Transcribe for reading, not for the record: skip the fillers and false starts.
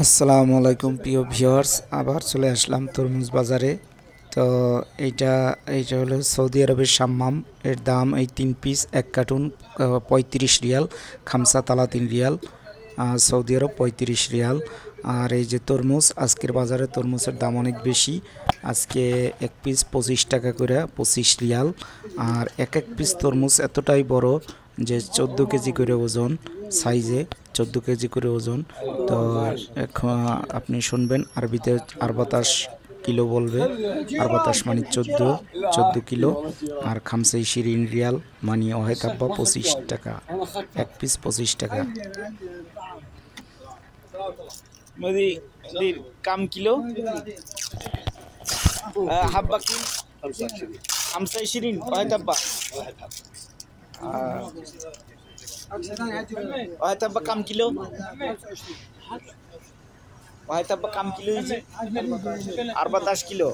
আসসালামু আলাইকুম প্রিয় ভিউয়ার্স, আবার চলে আসলাম তরমুজ বাজারে। তো এইটা এইটা হলো সৌদি আরবের সাম্মাম। এর দাম এই 3 পিস 1 কার্টুন 35 রিয়াল, খামসা তালা 3 রিয়াল, সৌদি আরব 35 রিয়াল। আর এই যে তরমুজ, আজকের বাজারে তরমুজের দাম অনেক বেশি। আজকে এক পিস 25 টাকা করে, 25 রিয়াল। আর এক এক পিস তরমুজ এতটাই বড় যে 14 কেজি করে ওজন, সাইজে 14 কেজি করে ওজন। তো এখন আপনি শুনবেন আরবিতে আরবাতাস কিলো বলবে। আরবাতাস মানে 14 কিলো। আর খামসাই শিরিন রিয়াল মানে ওহেতাব্বা 25 টাকা, এক পিস 25 টাকা। كم كيلو؟ حبة كيلو 25 واحد حبة. واحد حبة كم كيلو؟ واحد حبة كم كيلو يجي؟ 14 كيلو.